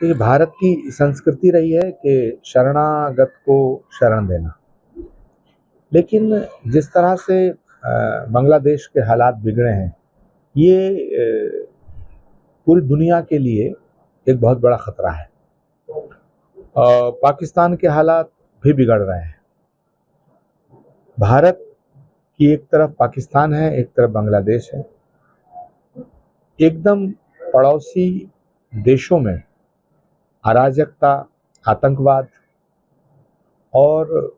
क्योंकि भारत की संस्कृति रही है कि शरणागत को शरण देना। लेकिन जिस तरह से बांग्लादेश के हालात बिगड़े हैं, ये पूरी दुनिया के लिए एक बहुत बड़ा खतरा है। पाकिस्तान के हालात भी बिगड़ रहे हैं। भारत की एक तरफ पाकिस्तान है, एक तरफ बांग्लादेश है। एकदम पड़ोसी देशों में अराजकता, आतंकवाद और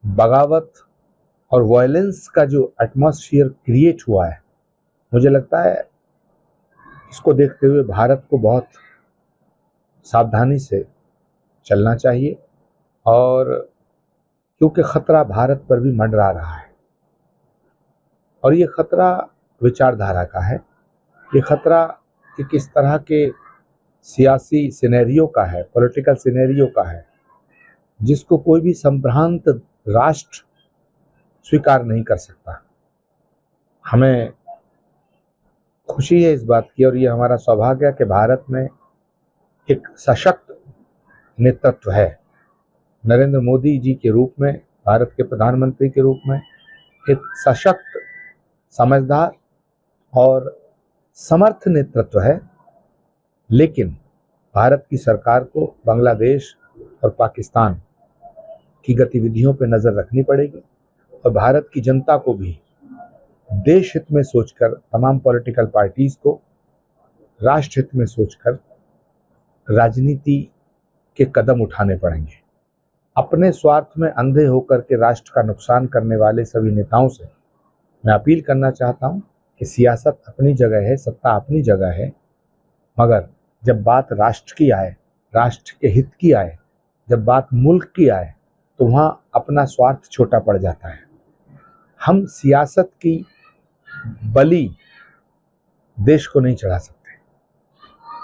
बगावत और वायलेंस का जो एटमॉस्फेयर क्रिएट हुआ है, मुझे लगता है इसको देखते हुए भारत को बहुत सावधानी से चलना चाहिए। और क्योंकि खतरा भारत पर भी मंडरा रहा है और ये खतरा विचारधारा का है, ये खतरा कि किस तरह के सियासी सिनेरियो का है, पॉलिटिकल सिनेरियो का है, जिसको कोई भी संभ्रांत राष्ट्र स्वीकार नहीं कर सकता। हमें खुशी है इस बात की और ये हमारा सौभाग्य है कि भारत में एक सशक्त नेतृत्व है। नरेंद्र मोदी जी के रूप में, भारत के प्रधानमंत्री के रूप में एक सशक्त, समझदार और समर्थ नेतृत्व है। लेकिन भारत की सरकार को बांग्लादेश और पाकिस्तान की गतिविधियों पर नज़र रखनी पड़ेगी और भारत की जनता को भी देश हित में सोचकर, तमाम पॉलिटिकल पार्टीज को राष्ट्र हित में सोचकर राजनीति के कदम उठाने पड़ेंगे। अपने स्वार्थ में अंधे होकर के राष्ट्र का नुकसान करने वाले सभी नेताओं से मैं अपील करना चाहता हूं कि सियासत अपनी जगह है, सत्ता अपनी जगह है, मगर जब बात राष्ट्र की आए, राष्ट्र के हित की आए, जब बात मुल्क की आए, तो वहाँ अपना स्वार्थ छोटा पड़ जाता है। हम सियासत की बलि देश को नहीं चढ़ा सकते।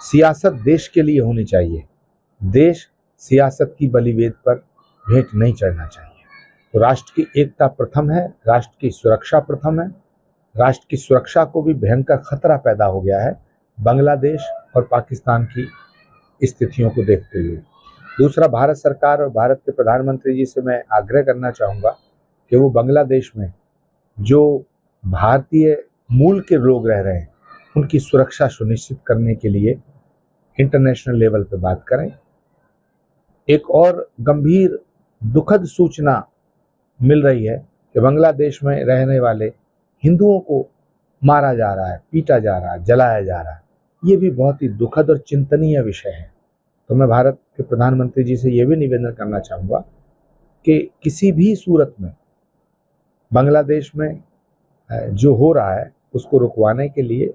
सियासत देश के लिए होनी चाहिए, देश सियासत की बलिवेद पर भेंट नहीं चढ़ना चाहिए। तो राष्ट्र की एकता प्रथम है, राष्ट्र की सुरक्षा प्रथम है। राष्ट्र की सुरक्षा को भी भयंकर खतरा पैदा हो गया है बांग्लादेश और पाकिस्तान की स्थितियों को देखते हुए। दूसरा, भारत सरकार और भारत के प्रधानमंत्री जी से मैं आग्रह करना चाहूँगा कि वो बांग्लादेश में जो भारतीय मूल के लोग रह रहे हैं, उनकी सुरक्षा सुनिश्चित करने के लिए इंटरनेशनल लेवल पे बात करें। एक और गंभीर दुखद सूचना मिल रही है कि बांग्लादेश में रहने वाले हिंदुओं को मारा जा रहा है, पीटा जा रहा है, जलाया जा रहा है। ये भी बहुत ही दुखद और चिंतनीय विषय है। तो मैं भारत के प्रधानमंत्री जी से ये भी निवेदन करना चाहूँगा कि किसी भी सूरत में बांग्लादेश में जो हो रहा है उसको रुकवाने के लिए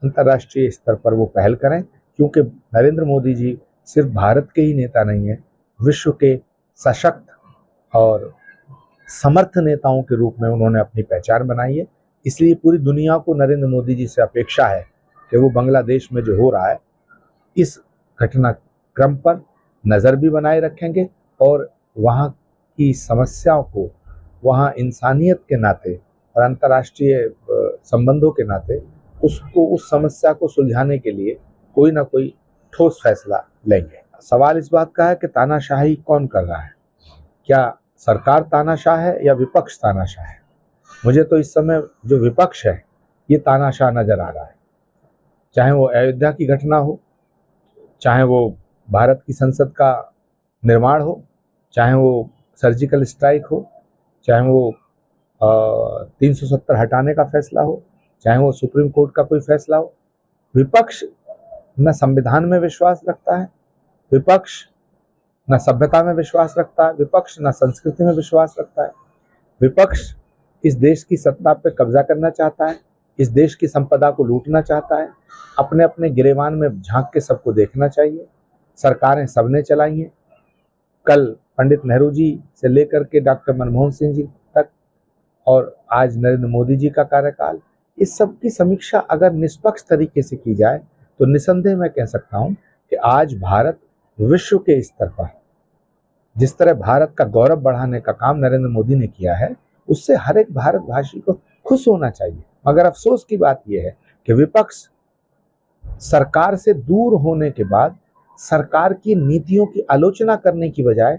अंतर्राष्ट्रीय स्तर पर वो पहल करें, क्योंकि नरेंद्र मोदी जी सिर्फ भारत के ही नेता नहीं है, विश्व के सशक्त और समर्थ नेताओं के रूप में उन्होंने अपनी पहचान बनाई है। इसलिए पूरी दुनिया को नरेंद्र मोदी जी से अपेक्षा है कि वो बांग्लादेश में जो हो रहा है इस घटनाक्रम पर नज़र भी बनाए रखेंगे और वहाँ की समस्याओं को, वहाँ इंसानियत के नाते और अंतर्राष्ट्रीय संबंधों के नाते उसको, उस समस्या को सुलझाने के लिए कोई ना कोई ठोस फैसला लेंगे। सवाल इस बात का है कि तानाशाही कौन कर रहा है? क्या सरकार तानाशाह है या विपक्ष तानाशाह है? मुझे तो इस समय जो विपक्ष है ये तानाशाह नजर आ रहा है। चाहे वो अयोध्या की घटना हो, चाहे वो भारत की संसद का निर्माण हो, चाहे वो सर्जिकल स्ट्राइक हो, चाहे वो 370 हटाने का फैसला हो, चाहे वो सुप्रीम कोर्ट का कोई फैसला हो, विपक्ष न संविधान में विश्वास रखता है, विपक्ष न सभ्यता में विश्वास रखता है, विपक्ष न संस्कृति में विश्वास रखता है। विपक्ष इस देश की सत्ता पर कब्जा करना चाहता है, इस देश की संपदा को लूटना चाहता है, अपने अपने गिरेबान में झांक के सबको देखना चाहिए। सरकारें सबने चलाई हैं, कल पंडित नेहरू जी से लेकर के डॉक्टर मनमोहन सिंह जी तक और आज नरेंद्र मोदी जी का कार्यकाल, इस सब की समीक्षा अगर निष्पक्ष तरीके से की जाए तो निसंदेह मैं कह सकता हूं कि आज भारत विश्व के स्तर पर जिस तरह भारत का गौरव बढ़ाने का काम नरेंद्र मोदी ने किया है, उससे हर एक भारतवासी को खुश होना चाहिए। मगर अफसोस की बात यह है कि विपक्ष सरकार से दूर होने के बाद सरकार की नीतियों की आलोचना करने की बजाय